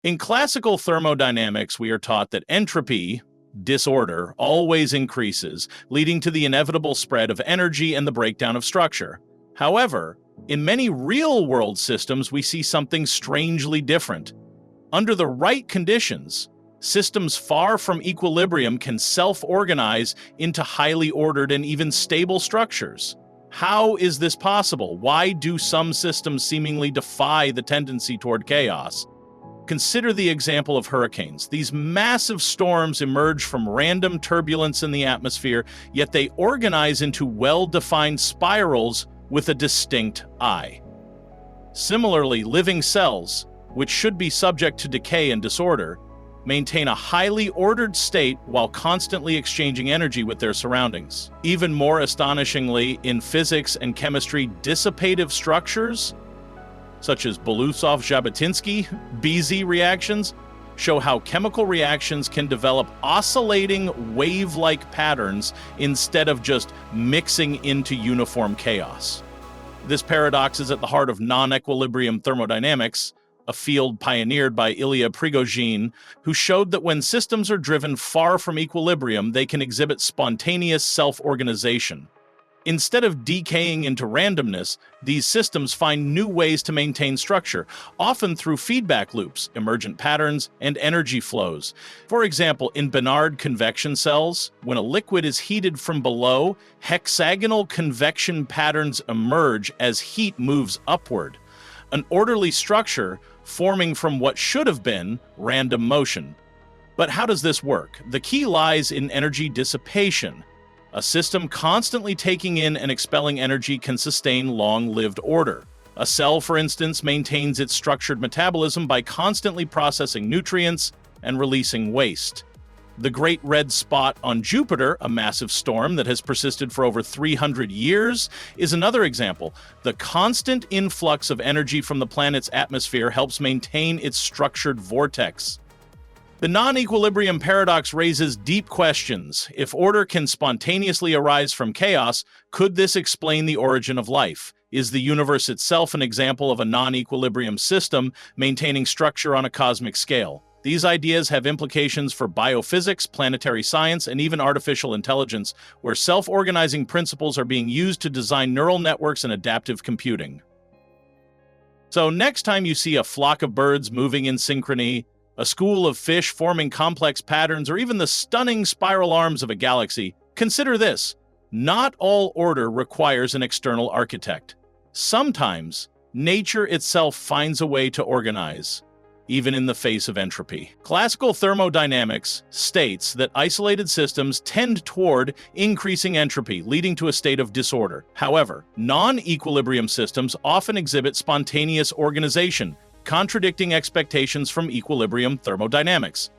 In classical thermodynamics, we are taught that entropy, disorder, always increases, leading to the inevitable spread of energy and the breakdown of structure. However, in many real-world systems, we see something strangely different. Under the right conditions, systems far from equilibrium can self-organize into highly ordered and even stable structures. How is this possible? Why do some systems seemingly defy the tendency toward chaos? Consider the example of hurricanes. These massive storms emerge from random turbulence in the atmosphere, yet they organize into well-defined spirals with a distinct eye. Similarly, living cells, which should be subject to decay and disorder, maintain a highly ordered state while constantly exchanging energy with their surroundings. Even more astonishingly, in physics and chemistry, dissipative structures, such as Belousov-Zhabotinsky BZ reactions, show how chemical reactions can develop oscillating wave-like patterns instead of just mixing into uniform chaos. This paradox is at the heart of non-equilibrium thermodynamics, a field pioneered by Ilya Prigogine, who showed that when systems are driven far from equilibrium, they can exhibit spontaneous self-organization. Instead of decaying into randomness, these systems find new ways to maintain structure, often through feedback loops, emergent patterns, and energy flows. For example, in Bénard convection cells, when a liquid is heated from below, hexagonal convection patterns emerge as heat moves upward, an orderly structure forming from what should have been random motion. But how does this work? The key lies in energy dissipation. A system constantly taking in and expelling energy can sustain long-lived order. A cell, for instance, maintains its structured metabolism by constantly processing nutrients and releasing waste. The Great Red Spot on Jupiter, a massive storm that has persisted for over 300 years, is another example. The constant influx of energy from the planet's atmosphere helps maintain its structured vortex. The non-equilibrium paradox raises deep questions. If order can spontaneously arise from chaos, could this explain the origin of life? Is the universe itself an example of a non-equilibrium system maintaining structure on a cosmic scale? These ideas have implications for biophysics, planetary science, and even artificial intelligence, where self-organizing principles are being used to design neural networks and adaptive computing. So next time you see a flock of birds moving in synchrony, a school of fish forming complex patterns, or even the stunning spiral arms of a galaxy, consider this: not all order requires an external architect. Sometimes, nature itself finds a way to organize, even in the face of entropy. Classical thermodynamics states that isolated systems tend toward increasing entropy, leading to a state of disorder. However, non-equilibrium systems often exhibit spontaneous organization, contradicting expectations from equilibrium thermodynamics.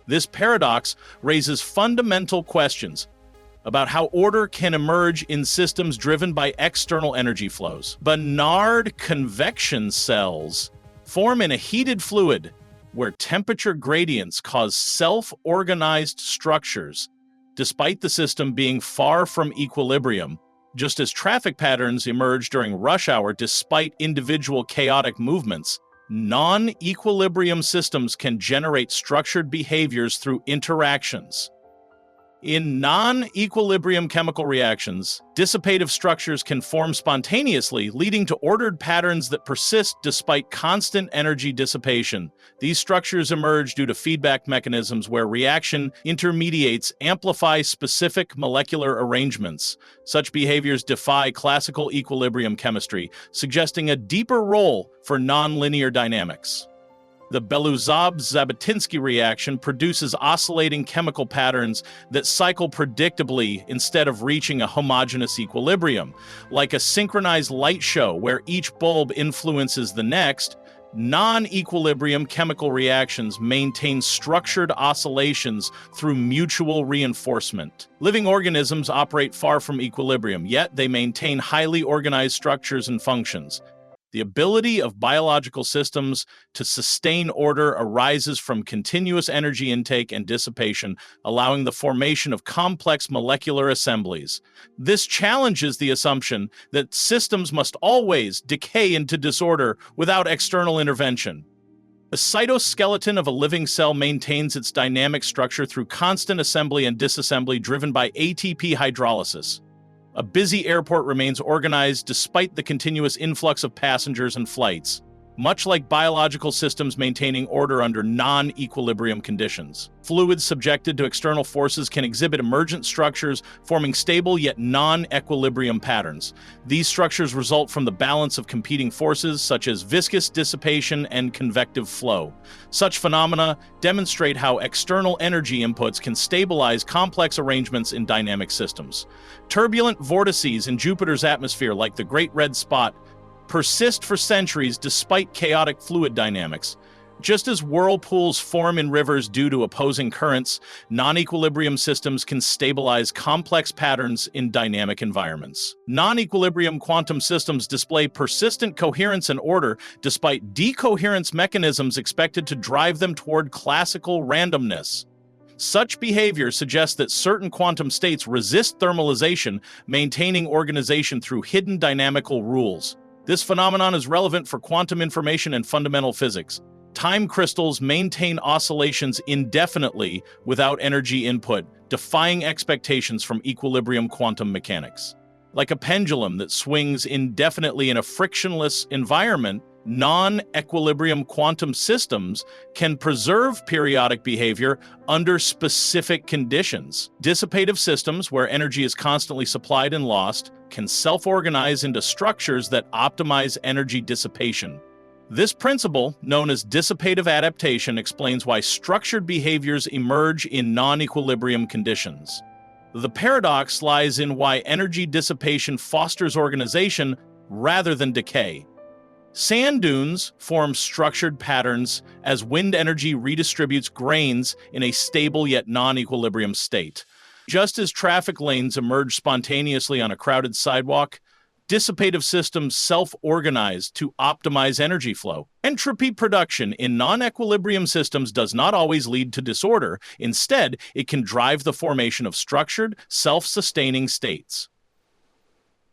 This paradox raises fundamental questions about how order can emerge in systems driven by external energy flows. Bénard convection cells form in a heated fluid where temperature gradients cause self-organized structures, despite the system being far from equilibrium, just as traffic patterns emerge during rush hour despite individual chaotic movements. Non-equilibrium systems can generate structured behaviors through interactions. In non-equilibrium chemical reactions, dissipative structures can form spontaneously, leading to ordered patterns that persist despite constant energy dissipation. These structures emerge due to feedback mechanisms where reaction intermediates amplify specific molecular arrangements. Such behaviors defy classical equilibrium chemistry, suggesting a deeper role for nonlinear dynamics. The Belousov-Zhabotinsky reaction produces oscillating chemical patterns that cycle predictably instead of reaching a homogeneous equilibrium. Like a synchronized light show where each bulb influences the next, non-equilibrium chemical reactions maintain structured oscillations through mutual reinforcement. Living organisms operate far from equilibrium, yet they maintain highly organized structures and functions. The ability of biological systems to sustain order arises from continuous energy intake and dissipation, allowing the formation of complex molecular assemblies. This challenges the assumption that systems must always decay into disorder without external intervention. The cytoskeleton of a living cell maintains its dynamic structure through constant assembly and disassembly driven by ATP hydrolysis. A busy airport remains organized despite the continuous influx of passengers and flights, much like biological systems maintaining order under non-equilibrium conditions. Fluids subjected to external forces can exhibit emergent structures, forming stable yet non-equilibrium patterns. These structures result from the balance of competing forces such as viscous dissipation and convective flow. Such phenomena demonstrate how external energy inputs can stabilize complex arrangements in dynamic systems. Turbulent vortices in Jupiter's atmosphere, like the Great Red Spot, persist for centuries despite chaotic fluid dynamics. Just as whirlpools form in rivers due to opposing currents, non-equilibrium systems can stabilize complex patterns in dynamic environments. Non-equilibrium quantum systems display persistent coherence and order despite decoherence mechanisms expected to drive them toward classical randomness. Such behavior suggests that certain quantum states resist thermalization, maintaining organization through hidden dynamical rules. This phenomenon is relevant for quantum information and fundamental physics. Time crystals maintain oscillations indefinitely without energy input, defying expectations from equilibrium quantum mechanics. Like a pendulum that swings indefinitely in a frictionless environment, non-equilibrium quantum systems can preserve periodic behavior under specific conditions. Dissipative systems, where energy is constantly supplied and lost, can self-organize into structures that optimize energy dissipation. This principle, known as dissipative adaptation, explains why structured behaviors emerge in non-equilibrium conditions. The paradox lies in why energy dissipation fosters organization rather than decay. Sand dunes form structured patterns as wind energy redistributes grains in a stable yet non-equilibrium state. Just as traffic lanes emerge spontaneously on a crowded sidewalk, dissipative systems self-organize to optimize energy flow. Entropy production in non-equilibrium systems does not always lead to disorder. Instead, it can drive the formation of structured, self-sustaining states.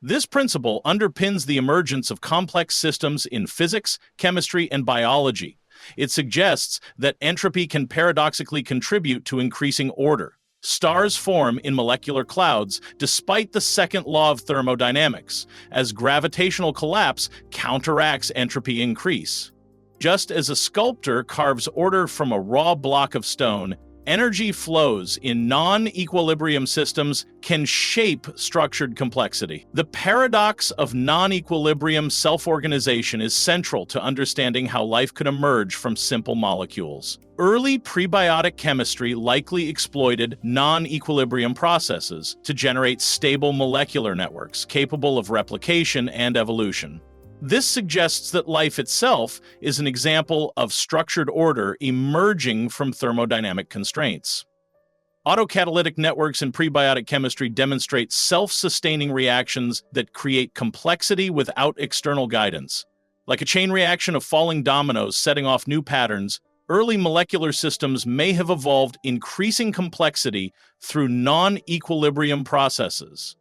This principle underpins the emergence of complex systems in physics, chemistry, and biology. It suggests that entropy can paradoxically contribute to increasing order. Stars form in molecular clouds despite the second law of thermodynamics, as gravitational collapse counteracts entropy increase. Just as a sculptor carves order from a raw block of stone, energy flows in non-equilibrium systems can shape structured complexity. The paradox of non-equilibrium self-organization is central to understanding how life could emerge from simple molecules. Early prebiotic chemistry likely exploited non-equilibrium processes to generate stable molecular networks capable of replication and evolution. This suggests that life itself is an example of structured order emerging from thermodynamic constraints. Autocatalytic networks in prebiotic chemistry demonstrate self-sustaining reactions that create complexity without external guidance. Like a chain reaction of falling dominoes setting off new patterns, early molecular systems may have evolved increasing complexity through non-equilibrium processes.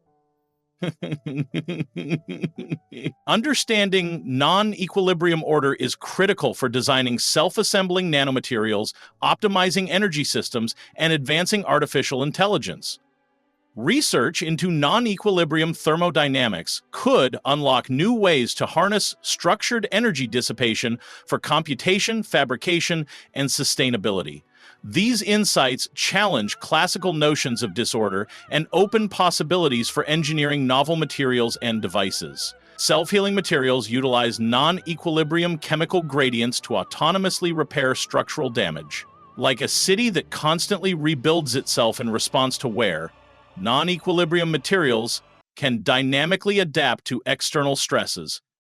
Understanding non-equilibrium order is critical for designing self-assembling nanomaterials, optimizing energy systems, and advancing artificial intelligence. Research into non-equilibrium thermodynamics could unlock new ways to harness structured energy dissipation for computation, fabrication, and sustainability. These insights challenge classical notions of disorder and open possibilities for engineering novel materials and devices. Self-healing materials utilize non-equilibrium chemical gradients to autonomously repair structural damage. Like a city that constantly rebuilds itself in response to wear, non-equilibrium materials can dynamically adapt to external stresses,